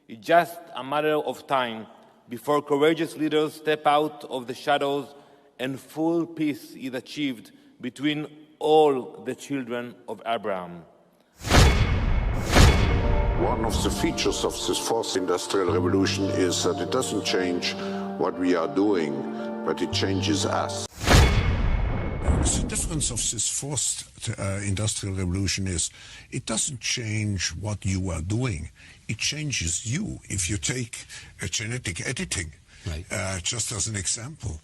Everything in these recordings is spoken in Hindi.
It's just a matter of time before courageous leaders step out of the shadows and full peace is achieved between all the children of Abraham. One of the features of this fourth industrial revolution is that it doesn't change what we are doing, but it changes us. The difference of this fourth industrial revolution is it doesn't change what you are doing, it changes you. If you take genetic editing, right. Just as an example,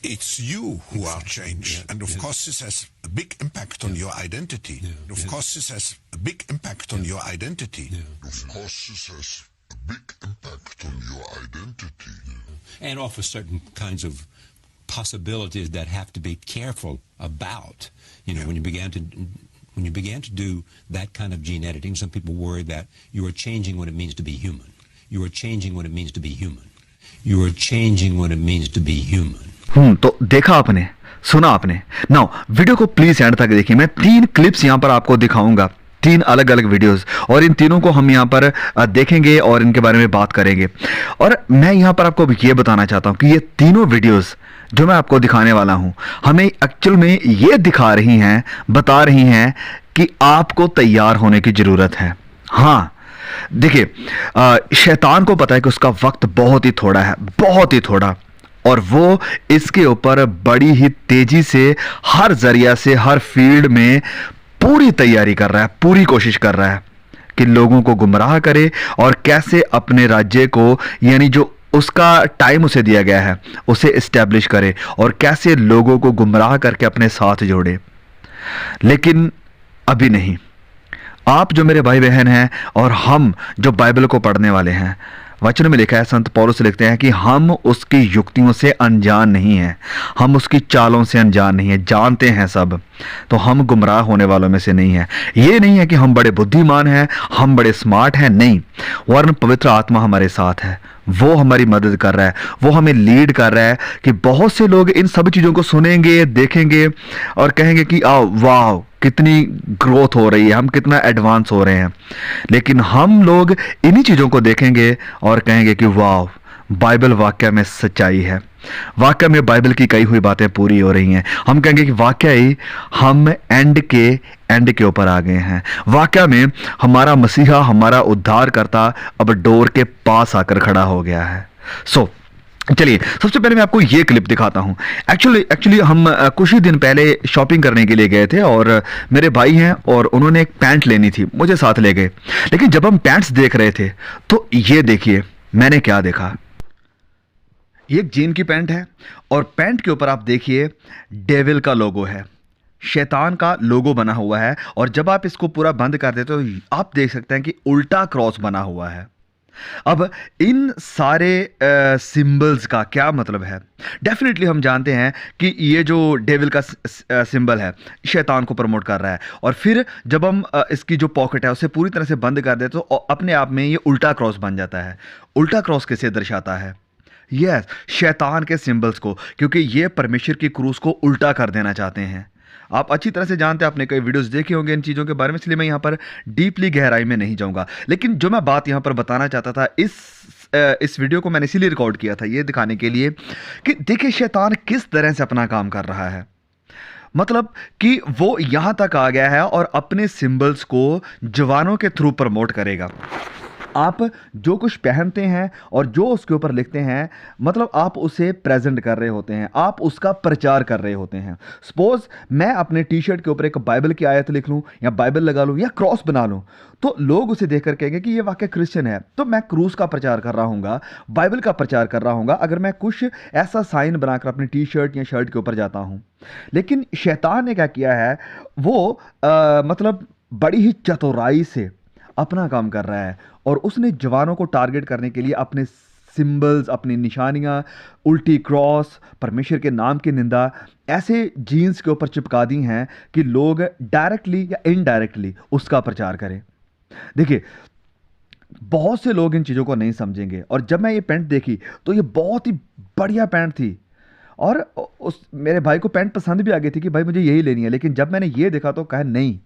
it's you who are changed. And of course this has a big impact on your identity. Of course this has a big impact on your identity. Of course this has a big impact on your identity. And offers certain kinds of possibilities that have to be careful about. You know, when you began to do that kind of gene editing, some people worry that you are changing what it means to be human. You are changing what it means to be human. You are changing what it means to be human. तो देखा आपने, सुना आपने। नाउ वीडियो को प्लीज एंड तक देखिए। मैं 3 क्लिप्स यहाँ पर आपको दिखाऊंगा, 3 अलग अलग वीडियोस, और इन तीनों को हम यहाँ पर देखेंगे और इनके बारे में बात करेंगे। और मैं यहाँ पर आपको ये बताना चाहता हूँ कि ये तीनों वीडियोस जो मैं आपको दिखाने वाला हूँ हमें एक्चुअल में ये दिखा रही हैं, बता रही हैं कि आपको तैयार होने की जरूरत है। हाँ देखिए, शैतान को पता है कि उसका वक्त बहुत ही थोड़ा है, बहुत ही थोड़ा, और वो इसके ऊपर बड़ी ही तेजी से हर जरिया से हर फील्ड में पूरी तैयारी कर रहा है, पूरी कोशिश कर रहा है कि लोगों को गुमराह करे और कैसे अपने राज्य को, यानी जो उसका टाइम उसे दिया गया है, उसे एस्टैब्लिश करे और कैसे लोगों को गुमराह करके अपने साथ जोड़े। लेकिन अभी नहीं। आप जो मेरे भाई बहन हैं और हम जो बाइबल को पढ़ने वाले हैं, वचन में लिखा है, संत पौलुस लिखते हैं कि हम उसकी युक्तियों से अनजान नहीं हैं, हम उसकी चालों से अनजान नहीं हैं, जानते हैं सब। तो हम गुमराह होने वालों में से नहीं हैं। ये नहीं है कि हम बड़े बुद्धिमान हैं, हम बड़े स्मार्ट हैं, नहीं, वरन पवित्र आत्मा हमारे साथ है, वो हमारी मदद कर रहा है, वो हमें लीड कर रहा है कि बहुत से लोग इन सब चीज़ों को सुनेंगे, देखेंगे और कहेंगे कि आओ वाह कितनी ग्रोथ हो रही है, हम कितना एडवांस हो रहे हैं। लेकिन हम लोग इन्हीं चीज़ों को देखेंगे और कहेंगे कि वाह बाइबल वाकई में सच्चाई है, वाकई में बाइबल की कही हुई बातें पूरी हो रही हैं। हम कहेंगे कि वाकई हम एंड के ऊपर आ गए हैं, वाकई में हमारा मसीहा, हमारा उद्धारकर्ता अब डोर के पास आकर खड़ा हो गया है। चलिए सबसे पहले मैं आपको ये क्लिप दिखाता हूँ। एक्चुअली हम कुछ ही दिन पहले शॉपिंग करने के लिए गए थे और मेरे भाई हैं और उन्होंने एक पैंट लेनी थी, मुझे साथ ले गए। लेकिन जब हम पैंट्स देख रहे थे तो ये देखिए मैंने क्या देखा। ये एक जीन की पैंट है और पैंट के ऊपर आप देखिए डेविल का लोगो है, शैतान का लोगो बना हुआ है। और जब आप इसको पूरा बंद कर देते तो आप देख सकते हैं कि उल्टा क्रॉस बना हुआ है। अब इन सारे सिंबल्स का क्या मतलब है? डेफिनेटली हम जानते हैं कि ये जो डेविल का सिंबल है शैतान को प्रमोट कर रहा है। और फिर जब हम इसकी जो पॉकेट है उसे पूरी तरह से बंद कर देते तो अपने आप में ये उल्टा क्रॉस बन जाता है। उल्टा क्रॉस किसे दर्शाता है? यस, शैतान के सिंबल्स को, क्योंकि ये परमेश्वर की क्रूस को उल्टा कर देना चाहते हैं। आप अच्छी तरह से जानते हैं, आपने कई वीडियोस देखे होंगे इन चीज़ों के बारे में, इसलिए मैं यहाँ पर डीपली गहराई में नहीं जाऊँगा। लेकिन जो मैं बात यहाँ पर बताना चाहता था, इस वीडियो को मैंने इसीलिए रिकॉर्ड किया था, ये दिखाने के लिए कि देखिए शैतान किस तरह से अपना काम कर रहा है। मतलब कि वो यहाँ तक आ गया है और अपने सिंबल्स को जवानों के थ्रू प्रमोट करेगा। आप जो कुछ पहनते हैं और जो उसके ऊपर लिखते हैं, मतलब आप उसे प्रेजेंट कर रहे होते हैं, आप उसका प्रचार कर रहे होते हैं। सपोज मैं अपने टी शर्ट के ऊपर एक बाइबल की आयत लिख लूं या बाइबल लगा लूं या क्रॉस बना लूं, तो लोग उसे देखकर कहेंगे कि ये वाकई क्रिश्चियन है। तो मैं क्रूस का प्रचार कर रहा हूँगा, बाइबल का प्रचार कर रहा हूँगा, अगर मैं कुछ ऐसा साइन बनाकर अपनी टी शर्ट या शर्ट के ऊपर जाता हूँ। लेकिन शैतान ने क्या किया है, वो मतलब बड़ी ही चतुराई से अपना काम कर रहा है और उसने जवानों को टारगेट करने के लिए अपने सिंबल्स, अपनी निशानियां, उल्टी क्रॉस, परमेश्वर के नाम की निंदा ऐसे जीन्स के ऊपर चिपका दी हैं कि लोग डायरेक्टली या इनडायरेक्टली उसका प्रचार करें। देखिए बहुत से लोग इन चीज़ों को नहीं समझेंगे। और जब मैं ये पैंट देखी तो ये बहुत ही बढ़िया पैंट थी और उस मेरे भाई को पैंट पसंद भी आ गई थी कि भाई मुझे यही लेनी है। लेकिन जब मैंने ये देखा तो कहा नहीं,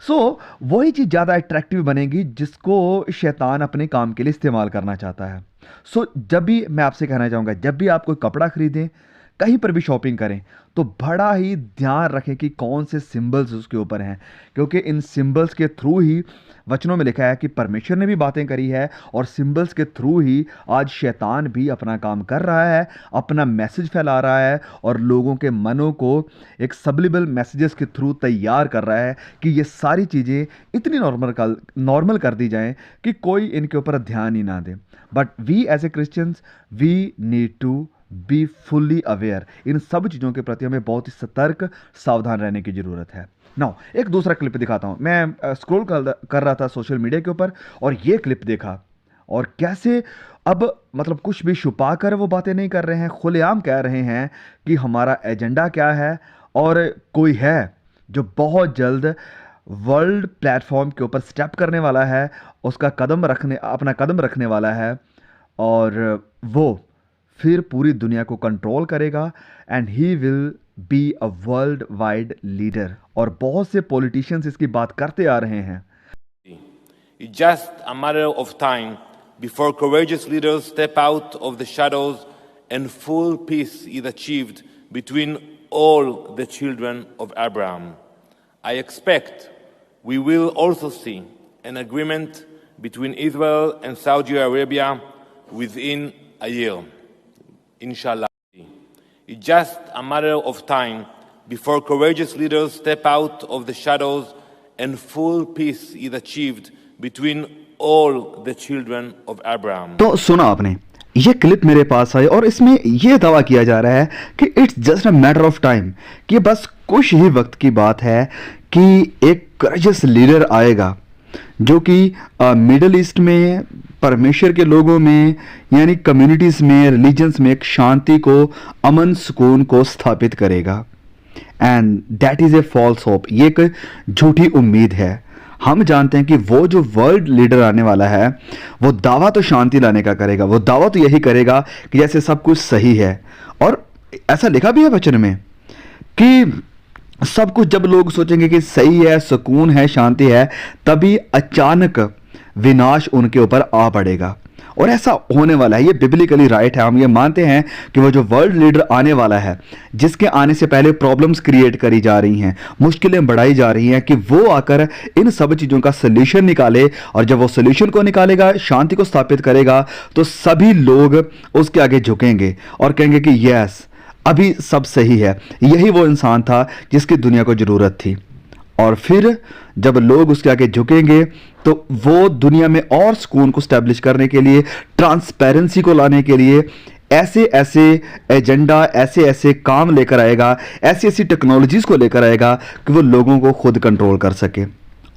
वही चीज़ ज़्यादा अट्रैक्टिव बनेगी जिसको शैतान अपने काम के लिए इस्तेमाल करना चाहता है। जब भी मैं आपसे कहना चाहूँगा, जब भी आप कोई कपड़ा खरीदें, कहीं पर भी शॉपिंग करें, तो बड़ा ही ध्यान रखें कि कौन से सिंबल्स उसके ऊपर हैं, क्योंकि इन सिंबल्स के थ्रू ही वचनों में लिखा है कि परमेश्वर ने भी बातें करी है, और सिंबल्स के थ्रू ही आज शैतान भी अपना काम कर रहा है, अपना मैसेज फैला रहा है और लोगों के मनों को एक सबलिबल मैसेजेस के थ्रू तैयार कर रहा है कि ये सारी चीज़ें इतनी नॉर्मल कर दी जाएं कि कोई इनके ऊपर ध्यान ही ना दे। But we as a Christians, we need to be fully aware. इन सब चीज़ों के प्रति हमें बहुत ही सतर्क, सावधान रहने की ज़रूरत है। नाउ एक दूसरा क्लिप दिखाता हूँ। मैं स्क्रॉल कर रहा था सोशल मीडिया के ऊपर और ये क्लिप देखा, और कैसे अब मतलब कुछ भी छुपा कर वो बातें नहीं कर रहे हैं, खुलेआम कह रहे हैं कि हमारा एजेंडा क्या है। और कोई है जो बहुत जल्द वर्ल्ड प्लेटफॉर्म के ऊपर स्टेप करने वाला है, उसका अपना कदम रखने वाला है, और वो फिर पूरी दुनिया को कंट्रोल करेगा, and he will be a world wide leader. और बहुत से पॉलिटिशियंस इसकी बात करते आ रहे हैं। It's just a matter of time before courageous leaders step out of the shadows and full peace is achieved between all the children of Abraham. I expect we will also see an agreement between Israel and Saudi Arabia within a year. Inshallah. It's just a matter of time before courageous leaders step out of the shadows and full peace is achieved between all the children of Abraham. तो सुना आपने, ये क्लिप मेरे पास आई और इसमें ये दावा किया जा रहा है कि it's just a matter of time, कि बस कुछ ही वक्त की बात है कि एक करेजियस लीडर आएगा जो कि मिडल ईस्ट में, परमेश्वर के लोगों में, यानी कम्युनिटीज़ में, रिलीजन्स में एक शांति को, अमन सुकून को स्थापित करेगा। And that is a false hope, ये एक झूठी उम्मीद है। हम जानते हैं कि वो जो वर्ल्ड लीडर आने वाला है, वो दावा तो शांति लाने का करेगा, वो दावा तो यही करेगा कि जैसे सब कुछ सही है। और ऐसा लिखा भी है वचन में कि सब कुछ जब लोग सोचेंगे कि सही है, सुकून है, शांति है, तभी अचानक विनाश उनके ऊपर आ पड़ेगा। और ऐसा होने वाला है, ये बिब्लिकली राइट है। हम ये मानते हैं कि वो जो वर्ल्ड लीडर आने वाला है, जिसके आने से पहले प्रॉब्लम्स क्रिएट करी जा रही हैं, मुश्किलें बढ़ाई जा रही हैं, कि वो आकर इन सब चीज़ों का सोल्यूशन निकाले। और जब वो सोल्यूशन को निकालेगा, शांति को स्थापित करेगा, तो सभी लोग उसके आगे झुकेंगे और कहेंगे कि यस, अभी सब सही है। यही वो इंसान था जिसकी दुनिया को ज़रूरत थी। और फिर जब लोग उसके आगे झुकेंगे, तो वो दुनिया में और सुकून को स्टैब्लिश करने के लिए, ट्रांसपेरेंसी को लाने के लिए ऐसे ऐसे एजेंडा, ऐसे ऐसे काम लेकर आएगा, ऐसी ऐसी टेक्नोलॉजीज़ को लेकर आएगा कि वो लोगों को खुद कंट्रोल कर सके।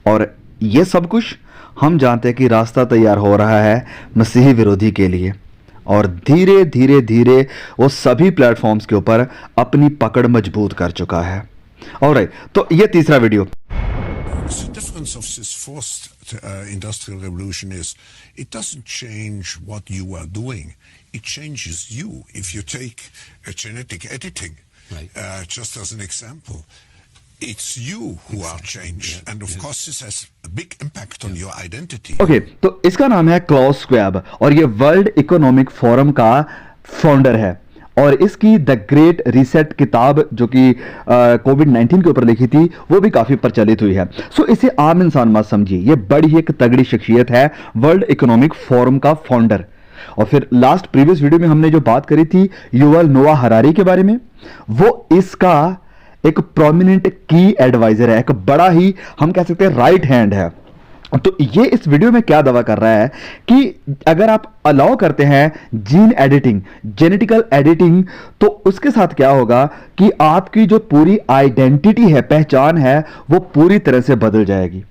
और ये सब कुछ हम जानते हैं कि रास्ता तैयार हो रहा है मसीही विरोधी के लिए, और धीरे धीरे धीरे वो सभी प्लेटफॉर्म्स के ऊपर अपनी पकड़ मजबूत कर चुका है। ऑलराइट, तो ये तीसरा video. The difference of this fourth industrial revolution is it doesn't change what you are doing. It changes you. If you take genetic editing, Right. Just as an example, it's you who are changed. And of course, this has a big impact on your identity. Okay, तो इसका नाम है क्लॉस स्क्वैब, और ये वर्ल्ड इकोनॉमिक फोरम का फाउंडर है। और इसकी द ग्रेट रीसेट किताब, जो कि कोविड-19 के ऊपर लिखी थी, वो भी काफ़ी प्रचलित हुई है। सो इसे आम इंसान मत समझिए, ये बड़ी ही एक तगड़ी शख्सियत है, वर्ल्ड इकोनॉमिक फोरम का फाउंडर। और फिर लास्ट प्रीवियस वीडियो में हमने जो बात करी थी युवल नोआ हरारी के बारे में, वो इसका एक प्रोमिनेंट की एडवाइजर है, एक बड़ा ही हम कह सकते हैं राइट हैंड है। तो ये इस वीडियो में क्या दावा कर रहा है कि अगर आप अलाउ करते हैं जीन एडिटिंग, जेनेटिकल एडिटिंग, तो उसके साथ क्या होगा कि आपकी जो पूरी आइडेंटिटी है, पहचान है, वो पूरी तरह से बदल जाएगी।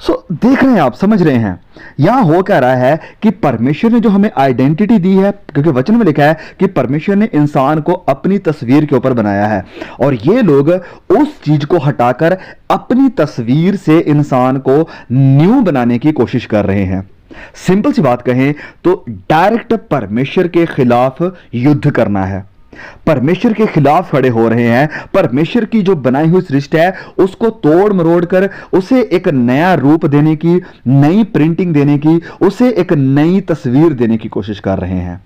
सो देख रहे हैं आप, समझ रहे हैं, यहां हो क्या रहा है कि परमेश्वर ने जो हमें आइडेंटिटी दी है, क्योंकि वचन में लिखा है कि परमेश्वर ने इंसान को अपनी तस्वीर के ऊपर बनाया है, और ये लोग उस चीज को हटाकर अपनी तस्वीर से इंसान को न्यू बनाने की कोशिश कर रहे हैं। सिंपल सी बात कहें तो डायरेक्ट परमेश्वर के खिलाफ युद्ध करना है। परमेश्वर के खिलाफ खड़े हो रहे हैं, परमेश्वर की जो बनाई हुई सृष्टि है उसको तोड़ मरोड़ कर उसे एक नया रूप देने की, नई प्रिंटिंग देने की, उसे एक नई तस्वीर देने की कोशिश कर रहे हैं।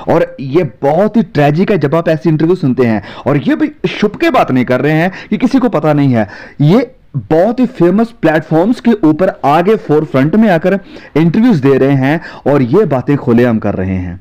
और ये बहुत ही ट्रेजिक है जब आप ऐसी इंटरव्यू सुनते हैं, और ये भी शुभ के बात नहीं कर रहे हैं कि किसी को पता नहीं है, ये बहुत ही फेमस प्लेटफॉर्म्स के ऊपर आगे फोर फ्रंट में आकर इंटरव्यूज दे रहे हैं और ये बातें खुलेआम कर रहे हैं।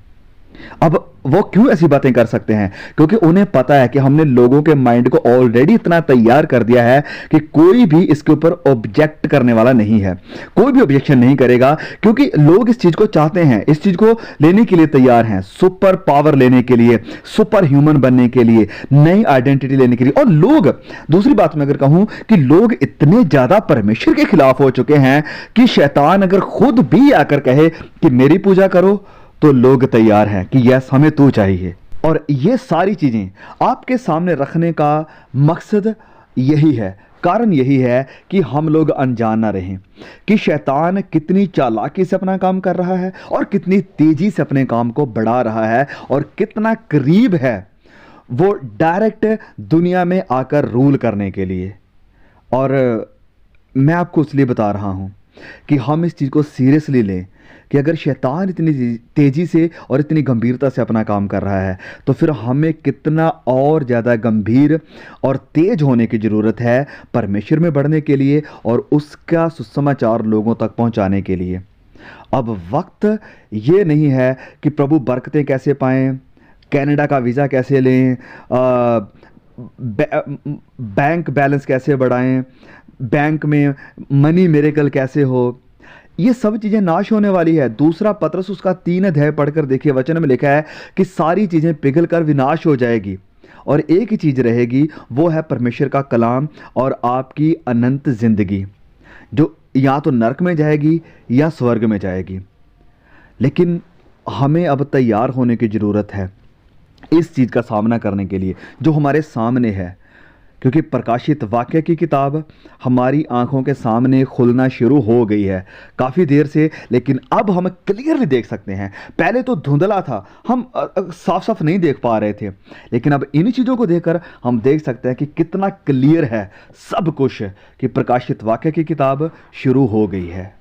अब वो क्यों ऐसी बातें कर सकते हैं? क्योंकि उन्हें पता है कि हमने लोगों के माइंड को ऑलरेडी इतना तैयार कर दिया है कि कोई भी इसके ऊपर ऑब्जेक्ट करने वाला नहीं है, कोई भी ऑब्जेक्शन नहीं करेगा, क्योंकि लोग इस चीज को चाहते हैं, इस चीज को लेने के लिए तैयार हैं, सुपर पावर लेने के लिए, सुपर ह्यूमन बनने के लिए, नई आइडेंटिटी लेने के लिए। और लोग, दूसरी बात मैं अगर कहूं कि लोग इतने ज्यादा परमेश्वर के खिलाफ हो चुके हैं कि शैतान अगर खुद भी आकर कहे कि मेरी पूजा करो तो लोग तैयार हैं कि यस हमें तू चाहिए। और ये सारी चीजें आपके सामने रखने का मकसद यही है, कारण यही है कि हम लोग अनजान ना रहें कि शैतान कितनी चालाकी से अपना काम कर रहा है और कितनी तेजी से अपने काम को बढ़ा रहा है और कितना करीब है वो डायरेक्ट दुनिया में आकर रूल करने के लिए। और मैं आपको इसलिए बता रहा हूं कि हम इस चीज़ को सीरियसली लें कि अगर शैतान इतनी तेज़ी से और इतनी गंभीरता से अपना काम कर रहा है तो फिर हमें कितना और ज़्यादा गंभीर और तेज होने की ज़रूरत है परमेश्वर में बढ़ने के लिए और उसका सुसमाचार लोगों तक पहुंचाने के लिए। अब वक्त ये नहीं है कि प्रभु बरकतें कैसे पाएं, कनाडा का वीज़ा कैसे लें, बैंक बैलेंस कैसे बढ़ाएं, बैंक में मनी मिरेकल कैसे हो, ये सब चीज़ें नाश होने वाली है। दूसरा पतरस उसका 3 अध्याय पढ़कर देखिए, वचन में लिखा है कि सारी चीज़ें पिघल कर विनाश हो जाएगी और एक ही चीज़ रहेगी, वो है परमेश्वर का कलाम और आपकी अनंत जिंदगी, जो या तो नरक में जाएगी या स्वर्ग में जाएगी। लेकिन हमें अब तैयार होने की ज़रूरत है इस चीज़ का सामना करने के लिए जो हमारे सामने है, क्योंकि प्रकाशित वाक्य की किताब हमारी आंखों के सामने खुलना शुरू हो गई है काफ़ी देर से, लेकिन अब हम क्लियरली देख सकते हैं। पहले तो धुंधला था, हम साफ साफ नहीं देख पा रहे थे, लेकिन अब इन चीज़ों को देखकर हम देख सकते हैं कि कितना क्लियर है सब कुछ, कि प्रकाशित वाक्य की किताब शुरू हो गई है।